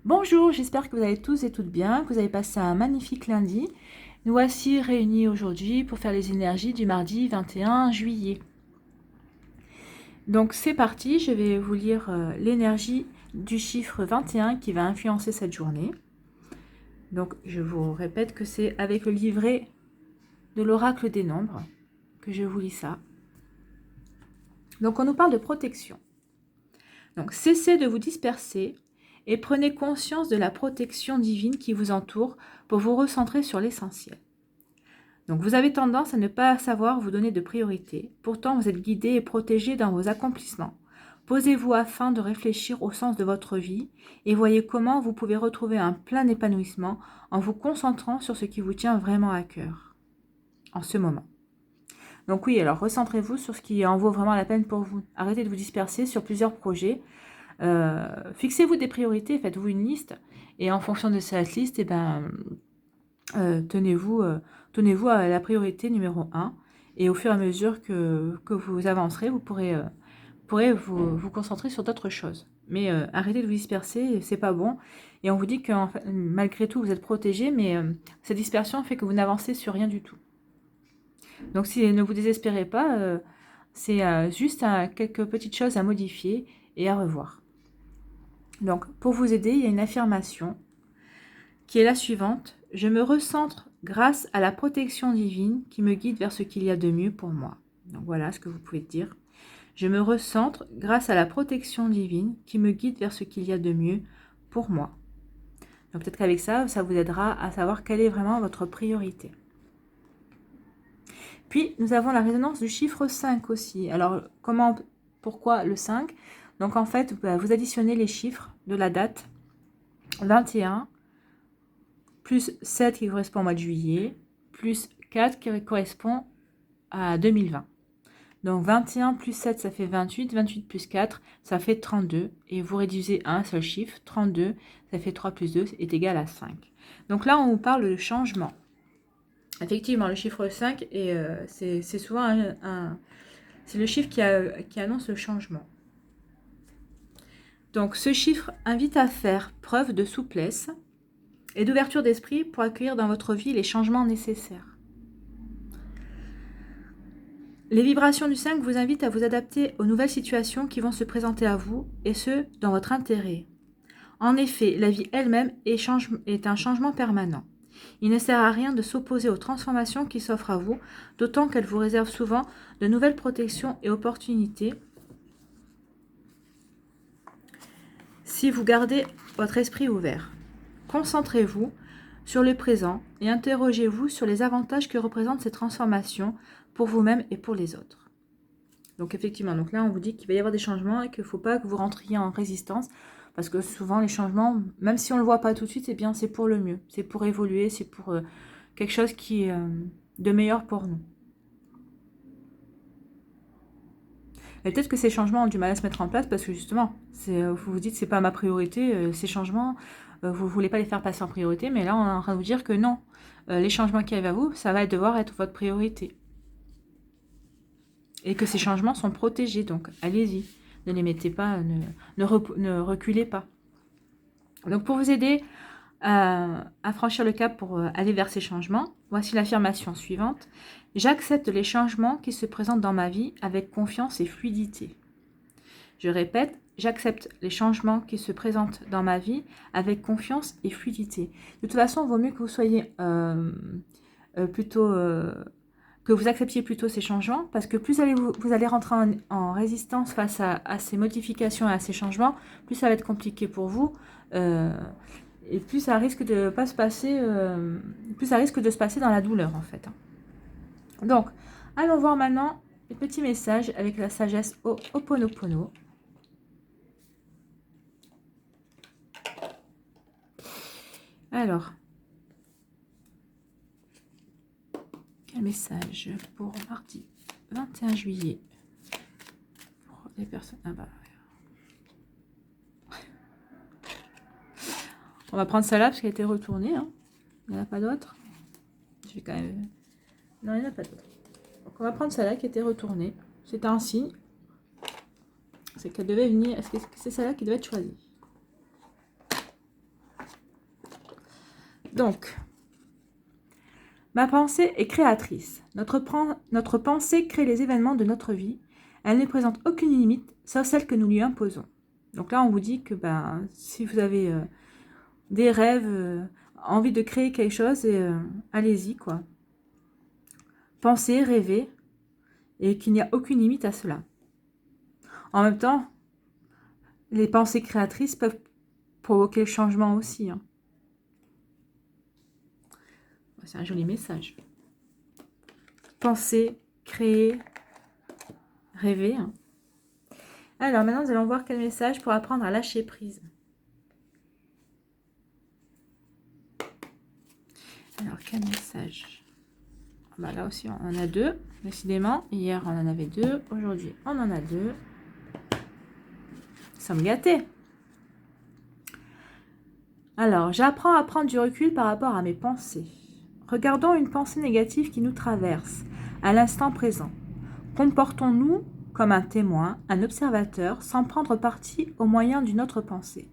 Bonjour, j'espère que vous allez tous et toutes bien, que vous avez passé un magnifique lundi. Nous voici réunis aujourd'hui pour faire les énergies du mardi 21 juillet. Donc c'est parti, je vais vous lire l'énergie du chiffre 21 qui va influencer cette journée. Donc je vous répète que c'est avec le livret de l'oracle des nombres que je vous lis ça. Donc on nous parle de protection. Donc cessez de vous disperser et prenez conscience de la protection divine qui vous entoure pour vous recentrer sur l'essentiel. Donc vous avez tendance à ne pas savoir vous donner de priorité. Pourtant, vous êtes guidé et protégé dans vos accomplissements. Posez-vous afin de réfléchir au sens de votre vie et voyez comment vous pouvez retrouver un plein épanouissement en vous concentrant sur ce qui vous tient vraiment à cœur en ce moment. Donc oui, alors recentrez-vous sur ce qui en vaut vraiment la peine pour vous. Arrêtez de vous disperser sur plusieurs projets. Fixez-vous des priorités, faites-vous une liste et en fonction de cette liste, tenez-vous à la priorité numéro 1 et au fur et à mesure que vous avancerez, vous pourrez vous concentrer sur d'autres choses. Mais arrêtez de vous disperser, c'est pas bon. Et on vous dit que malgré tout, vous êtes protégé, mais cette dispersion fait que vous n'avancez sur rien du tout. Donc ne vous désespérez pas, c'est juste quelques petites choses à modifier et à revoir. Donc pour vous aider, il y a une affirmation qui est la suivante. Je me recentre grâce à la protection divine qui me guide vers ce qu'il y a de mieux pour moi. Donc voilà ce que vous pouvez dire. Je me recentre grâce à la protection divine qui me guide vers ce qu'il y a de mieux pour moi. Donc peut-être qu'avec ça, ça vous aidera à savoir quelle est vraiment votre priorité. Puis, nous avons la résonance du chiffre 5 aussi. Alors, pourquoi le 5? Donc en fait, vous additionnez les chiffres de la date 21, plus 7 qui correspond au mois de juillet, plus 4 qui correspond à 2020. Donc 21 plus 7, ça fait 28. 28 plus 4, ça fait 32. Et vous réduisez à un seul chiffre. 32, ça fait 3 plus 2 est égal à 5. Donc là, on vous parle de changement. Effectivement, le chiffre 5, c'est souvent c'est le chiffre qui annonce le changement. Donc ce chiffre invite à faire preuve de souplesse et d'ouverture d'esprit pour accueillir dans votre vie les changements nécessaires. Les vibrations du 5 vous invitent à vous adapter aux nouvelles situations qui vont se présenter à vous, et ce, dans votre intérêt. En effet, la vie elle-même est un changement permanent. Il ne sert à rien de s'opposer aux transformations qui s'offrent à vous, d'autant qu'elles vous réservent souvent de nouvelles protections et opportunités si vous gardez votre esprit ouvert. Concentrez-vous sur le présent et interrogez-vous sur les avantages que représentent ces transformations pour vous-même et pour les autres. Donc effectivement, donc là on vous dit qu'il va y avoir des changements et qu'il ne faut pas que vous rentriez en résistance, parce que souvent les changements, même si on ne le voit pas tout de suite, c'est pour le mieux, c'est pour évoluer, c'est pour quelque chose qui est de meilleur pour nous. Et peut-être que ces changements ont du mal à se mettre en place parce que justement, vous vous dites c'est pas ma priorité, ces changements, vous ne voulez pas les faire passer en priorité, mais là on est en train de vous dire que non, les changements qui arrivent à vous, ça va devoir être votre priorité. Et que ces changements sont protégés, donc allez-y, ne les mettez pas, ne reculez pas. Donc pour vous aider à franchir le cap pour aller vers ces changements, voici l'affirmation suivante. J'accepte les changements qui se présentent dans ma vie avec confiance et fluidité. Je répète, j'accepte les changements qui se présentent dans ma vie avec confiance et fluidité. De toute façon, il vaut mieux que vous soyez que vous acceptiez plutôt ces changements, parce que plus vous allez rentrer en résistance face à ces modifications et à ces changements, plus ça va être compliqué pour vous, et plus ça risque de pas se passer, plus ça risque de se passer dans la douleur en fait. Donc, allons voir maintenant les petits messages avec la sagesse Ho'oponopono. Alors, quel message pour mardi 21 juillet pour les personnes... Ah bah, on va prendre celle-là parce qu'elle a été retournée. Hein. Il n'y en a pas d'autre. Je vais quand même... Non, il n'y en a pas d'autre. Donc on va prendre celle-là qui a été retournée. C'est un signe. C'est qu'elle devait venir... Est-ce que c'est celle-là qui devait être choisie? Donc, ma pensée est créatrice. Notre pensée crée les événements de notre vie. Elle ne présente aucune limite, sauf celle que nous lui imposons. Donc là, on vous dit que si vous avez des rêves, envie de créer quelque chose, allez-y, quoi. Pensez, rêvez, et qu'il n'y a aucune limite à cela. En même temps, les pensées créatrices peuvent provoquer le changement aussi. Hein. C'est un joli message. Penser, créer, rêver. Hein. Alors maintenant, nous allons voir quel message pour apprendre à lâcher prise. Alors, quel message? Là aussi, on en a deux, décidément. Hier, on en avait deux. Aujourd'hui, on en a deux. Nous sommes gâtés. Alors, j'apprends à prendre du recul par rapport à mes pensées. Regardons une pensée négative qui nous traverse à l'instant présent. Comportons-nous comme un témoin, un observateur, sans prendre parti au moyen d'une autre pensée.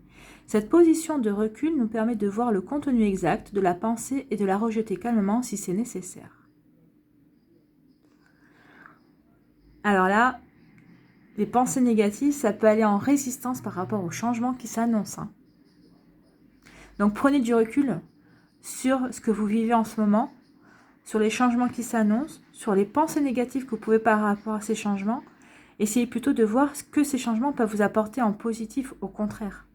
Cette position de recul nous permet de voir le contenu exact de la pensée et de la rejeter calmement si c'est nécessaire. Alors là, les pensées négatives, ça peut aller en résistance par rapport au changement qui s'annonce. Hein. Donc prenez du recul sur ce que vous vivez en ce moment, sur les changements qui s'annoncent, sur les pensées négatives que vous pouvez par rapport à ces changements. Essayez plutôt de voir ce que ces changements peuvent vous apporter en positif, au contraire.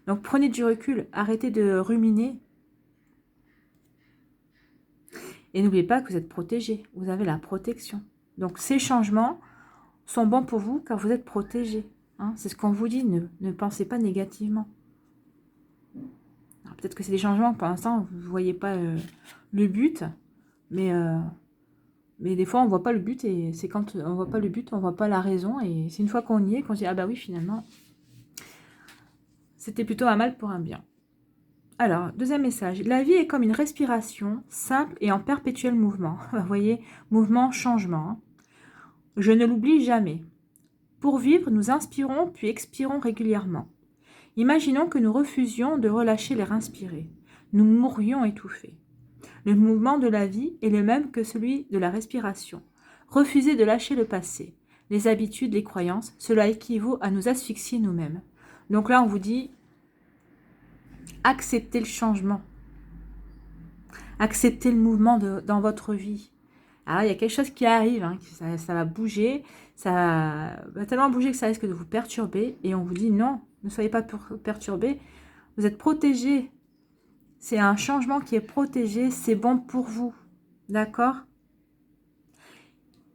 Donc prenez du recul, arrêtez de ruminer. Et n'oubliez pas que vous êtes protégé, vous avez la protection. Donc ces changements sont bons pour vous car vous êtes protégé. Hein. C'est ce qu'on vous dit, ne pensez pas négativement. Peut-être que c'est des changements, pour l'instant, vous ne voyez pas le but, mais des fois, on ne voit pas le but, et c'est quand on ne voit pas le but, on ne voit pas la raison, et c'est une fois qu'on y est, qu'on se dit, ah bah oui, finalement, c'était plutôt un mal pour un bien. Alors, deuxième message, la vie est comme une respiration, simple et en perpétuel mouvement. Vous voyez, mouvement, changement. Je ne l'oublie jamais. Pour vivre, nous inspirons puis expirons régulièrement. Imaginons que nous refusions de relâcher l'air inspiré. Nous mourrions étouffés. Le mouvement de la vie est le même que celui de la respiration. Refuser de lâcher le passé, les habitudes, les croyances, cela équivaut à nous asphyxier nous-mêmes. Donc là, on vous dit, acceptez le changement. Acceptez le mouvement dans votre vie. Alors, il y a quelque chose qui arrive, hein, ça va bouger, ça va tellement bouger que ça risque de vous perturber. Et on vous dit, non, ne soyez pas perturbés, vous êtes protégés. C'est un changement qui est protégé, c'est bon pour vous. D'accord ?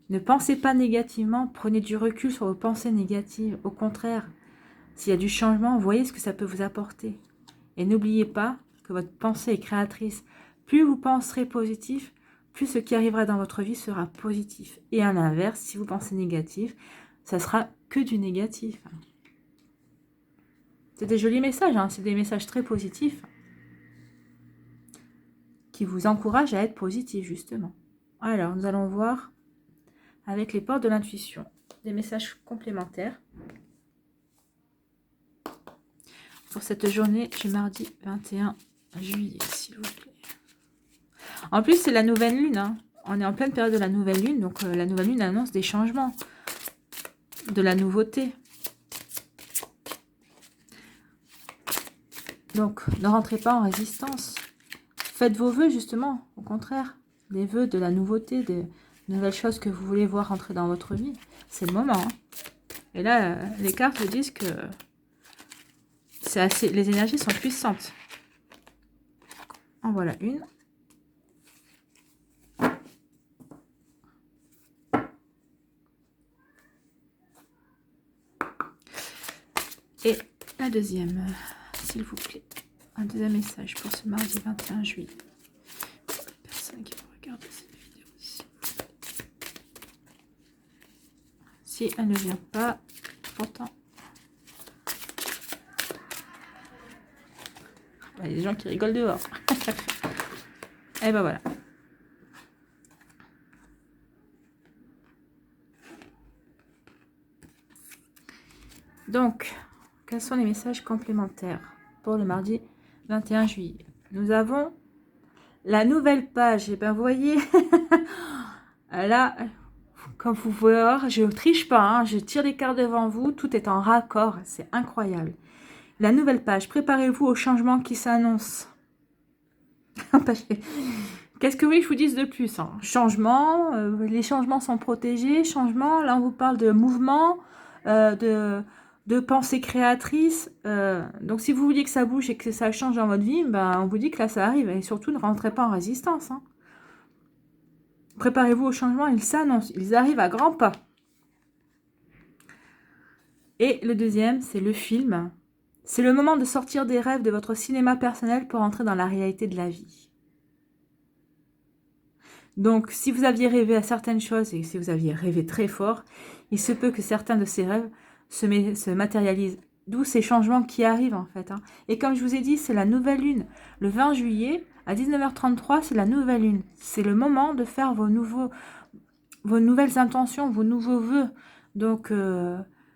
Ne pensez pas négativement, prenez du recul sur vos pensées négatives. Au contraire, s'il y a du changement, voyez ce que ça peut vous apporter. Et n'oubliez pas que votre pensée est créatrice. Plus vous penserez positif, plus ce qui arrivera dans votre vie sera positif. Et à l'inverse, si vous pensez négatif, ça sera que du négatif. C'est des jolis messages, hein, c'est des messages très positifs qui vous encouragent à être positif, justement. Alors, nous allons voir avec les portes de l'intuition, des messages complémentaires pour cette journée du mardi 21 juillet, s'il vous plaît. En plus, c'est la nouvelle lune. Hein. On est en pleine période de la nouvelle lune, donc la nouvelle lune annonce des changements, de la nouveauté. Donc, ne rentrez pas en résistance. Faites vos vœux, justement, au contraire. Des vœux de la nouveauté, des nouvelles choses que vous voulez voir rentrer dans votre vie. C'est le moment. Hein. Et là, les cartes vous disent que c'est assez, les énergies sont puissantes. En voilà une. Et la deuxième, s'il vous plaît. Un deuxième message pour ce mardi 21 juillet. Pour la personne qui va regarder cette vidéo ici. Si elle ne vient pas, pourtant. Il y a des gens qui rigolent dehors. Et ben voilà. Donc, quels sont les messages complémentaires pour le mardi 21 juillet? Nous avons La nouvelle page, et ben vous voyez, là, comme vous pouvez voir, je ne triche pas, hein, je tire les cartes devant vous, tout est en raccord, c'est incroyable. La nouvelle page, préparez-vous au changement qui s'annonce. Qu'est-ce que oui, je vous dise de plus, hein? Changement, les changements sont protégés, changement, là on vous parle de mouvement, de pensée créatrice. Donc si vous vouliez que ça bouge et que ça change dans votre vie, ben, on vous dit que là ça arrive. Et surtout, ne rentrez pas en résistance. Hein. Préparez-vous au changement, ils s'annoncent, ils arrivent à grands pas. Et le deuxième, c'est le film. C'est le moment de sortir des rêves de votre cinéma personnel pour entrer dans la réalité de la vie. Donc, si vous aviez rêvé à certaines choses et si vous aviez rêvé très fort, il se peut que certains de ces rêves se matérialisent. D'où ces changements qui arrivent en fait. Hein. Et comme je vous ai dit, c'est la nouvelle lune. Le 20 juillet, à 19h33, c'est la nouvelle lune. C'est le moment de faire vos nouvelles intentions, vos nouveaux vœux. Donc,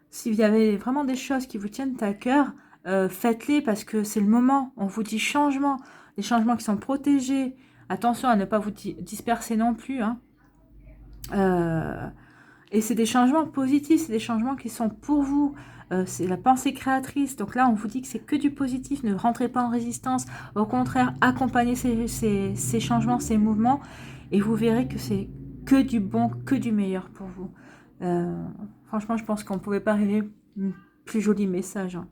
s'il y avait vraiment des choses qui vous tiennent à cœur, faites-les parce que c'est le moment. On vous dit changement. Des changements qui sont protégés. Attention à ne pas vous disperser non plus. Hein. Et c'est des changements positifs, c'est des changements qui sont pour vous. C'est la pensée créatrice. Donc là, on vous dit que c'est que du positif. Ne rentrez pas en résistance. Au contraire, accompagnez ces changements, ces mouvements. Et vous verrez que c'est que du bon, que du meilleur pour vous. Franchement, je pense qu'on ne pouvait pas rêver un plus joli message. Hein.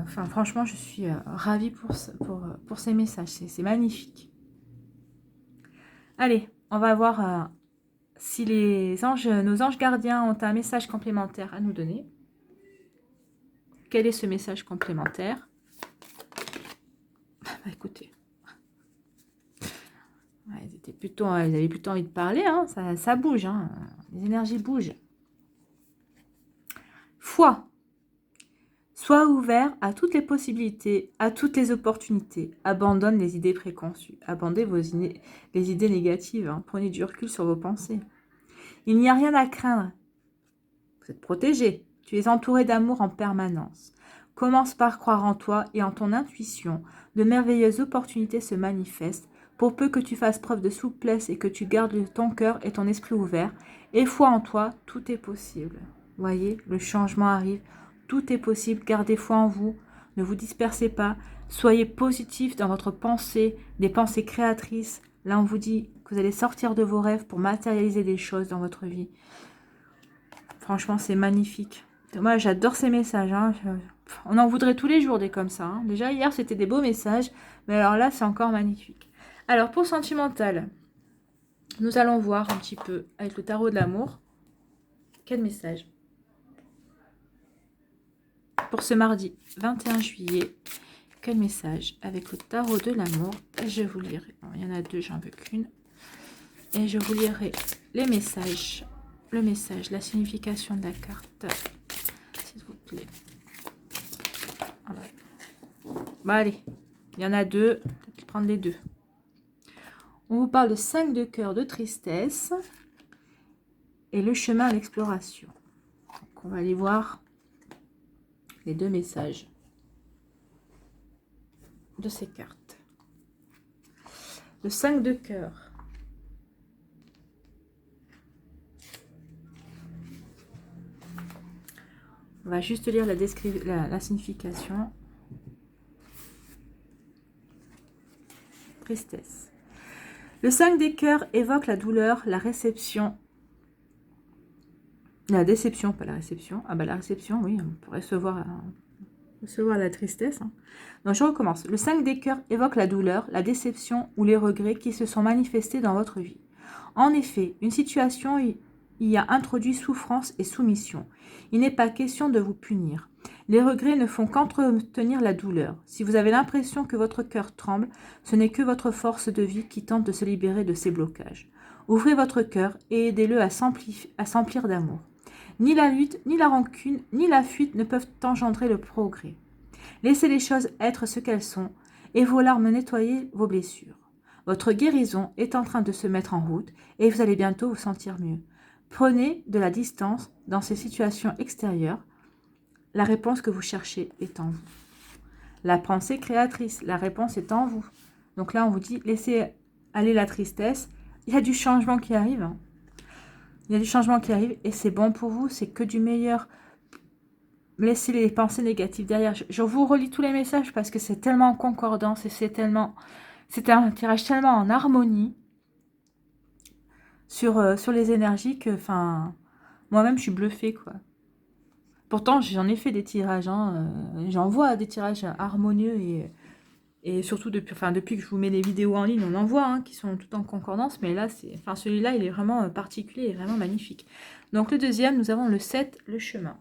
Enfin, franchement, je suis ravie pour ces messages. C'est magnifique. Allez, on va voir si nos anges gardiens ont un message complémentaire à nous donner. Quel est ce message complémentaire? Bah, écoutez, ils avaient plutôt envie de parler. Hein, ça bouge. Hein, les énergies bougent. Foi. Sois ouvert à toutes les possibilités, à toutes les opportunités. Abandonne les idées préconçues. Abandonnez les idées négatives. Hein. Prenez du recul sur vos pensées. Il n'y a rien à craindre. Vous êtes protégé. Tu es entouré d'amour en permanence. Commence par croire en toi et en ton intuition. De merveilleuses opportunités se manifestent. Pour peu que tu fasses preuve de souplesse et que tu gardes ton cœur et ton esprit ouverts, et foi en toi, tout est possible. Voyez, le changement arrive. Tout est possible, gardez foi en vous, ne vous dispersez pas, soyez positif dans votre pensée, des pensées créatrices. Là, on vous dit que vous allez sortir de vos rêves pour matérialiser des choses dans votre vie. Franchement, c'est magnifique. Moi, j'adore ces messages. Hein. On en voudrait tous les jours des comme ça. Hein. Déjà, hier, c'était des beaux messages, mais alors là, c'est encore magnifique. Alors, pour sentimental, nous allons voir un petit peu avec le tarot de l'amour. Quel message ? Pour ce mardi 21 juillet, quel message avec le tarot de l'amour? Je vous lirai. Bon, il y en a deux, j'en veux qu'une. Et je vous lirai les messages. Le message, la signification de la carte. S'il vous plaît. Voilà. Bon, allez. Il y en a deux. Je vais prendre les deux. On vous parle de 5 de cœur de tristesse. Et le chemin à l'exploration. Donc, on va aller voir les deux messages de ces cartes. Le 5 de cœur. On va juste lire la signification. Tristesse. Le 5 des cœurs évoque la douleur, la réception. La déception, pas la réception. Ah bah la réception, oui, on peut recevoir la tristesse. Hein. Donc je recommence. Le 5 des cœurs évoque la douleur, la déception ou les regrets qui se sont manifestés dans votre vie. En effet, une situation y a introduit souffrance et soumission. Il n'est pas question de vous punir. Les regrets ne font qu'entretenir la douleur. Si vous avez l'impression que votre cœur tremble, ce n'est que votre force de vie qui tente de se libérer de ces blocages. Ouvrez votre cœur et aidez-le à s'emplir d'amour. Ni la lutte, ni la rancune, ni la fuite ne peuvent engendrer le progrès. Laissez les choses être ce qu'elles sont et vos larmes nettoyer vos blessures. Votre guérison est en train de se mettre en route et vous allez bientôt vous sentir mieux. Prenez de la distance dans ces situations extérieures. La réponse que vous cherchez est en vous. la pensée créatrice. La réponse est en vous. Donc là, on vous dit, laissez aller la tristesse. Il y a du changement qui arrive. Hein. Il y a du changement qui arrive et c'est bon pour vous. C'est que du meilleur. Laissez les pensées négatives derrière. Je vous relis tous les messages parce que c'est tellement en concordance et c'est un tirage tellement en harmonie sur les énergies que, enfin, moi-même, je suis bluffée, quoi. Pourtant, j'en ai fait des tirages, hein, j'en vois des tirages harmonieux et surtout depuis que je vous mets les vidéos en ligne, on en voit hein, qui sont tout en concordance, mais là, celui-là, il est vraiment particulier et vraiment magnifique. Donc le deuxième, nous avons le 7, le chemin.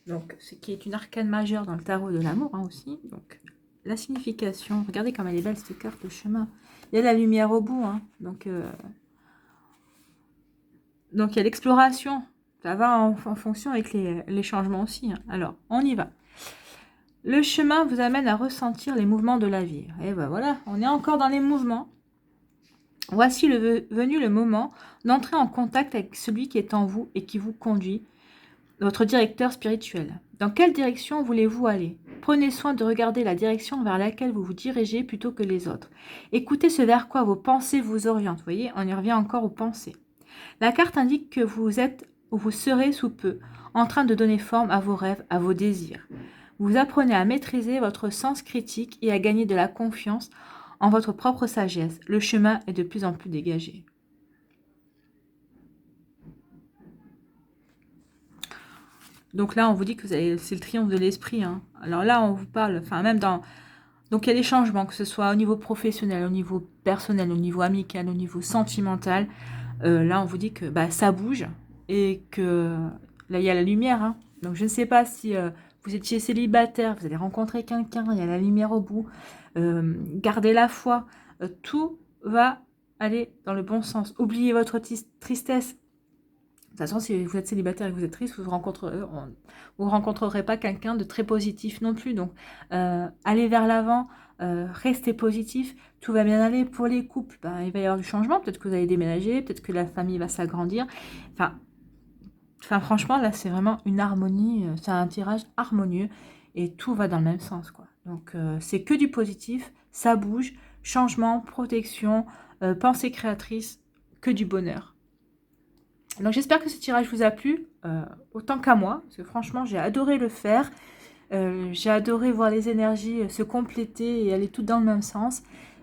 Donc, ce qui est une arcane majeure dans le tarot de l'amour hein, aussi. Donc, la signification, regardez comme elle est belle cette carte, le chemin. Il y a de la lumière au bout, hein, donc il y a l'exploration. Ça va en fonction avec les changements aussi. Hein. Alors, on y va. Le chemin vous amène à ressentir les mouvements de la vie. Et ben voilà, on est encore dans les mouvements. Voici venu le moment d'entrer en contact avec celui qui est en vous et qui vous conduit, votre directeur spirituel. Dans quelle direction voulez-vous aller? Prenez soin de regarder la direction vers laquelle vous vous dirigez plutôt que les autres. Écoutez ce vers quoi vos pensées vous orientent. Vous voyez, on y revient encore aux pensées. La carte indique que vous êtes ou vous serez sous peu en train de donner forme à vos rêves, à vos désirs. Vous apprenez à maîtriser votre sens critique et à gagner de la confiance en votre propre sagesse. Le chemin est de plus en plus dégagé. Donc là, on vous dit que c'est le triomphe de l'esprit. Hein. Alors là, on vous parle, enfin même dans... Donc il y a des changements, que ce soit au niveau professionnel, au niveau personnel, au niveau amical, au niveau sentimental. Là, on vous dit que bah, ça bouge et que là, il y a la lumière. Hein. Donc je ne sais pas si vous étiez célibataire, vous allez rencontrer quelqu'un, il y a la lumière au bout. Gardez la foi. Tout va aller dans le bon sens. Oubliez votre tristesse. De toute façon, si vous êtes célibataire et que vous êtes triste, vous ne rencontrerez pas quelqu'un de très positif non plus. Donc, allez vers l'avant, restez positif, tout va bien aller. Pour les couples, ben, il va y avoir du changement. Peut-être que vous allez déménager, peut-être que la famille va s'agrandir. Enfin, franchement, là, c'est vraiment une harmonie. C'est un tirage harmonieux et tout va dans le même sens, quoi. Donc, c'est que du positif, ça bouge, changement, protection, pensée créatrice, que du bonheur. Donc j'espère que ce tirage vous a plu, autant qu'à moi, parce que franchement j'ai adoré le faire, j'ai adoré voir les énergies se compléter et aller toutes dans le même sens,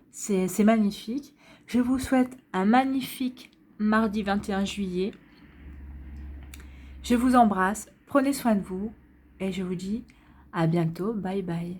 c'est magnifique. Je vous souhaite un magnifique mardi 21 juillet, je vous embrasse, prenez soin de vous et je vous dis à bientôt, bye bye.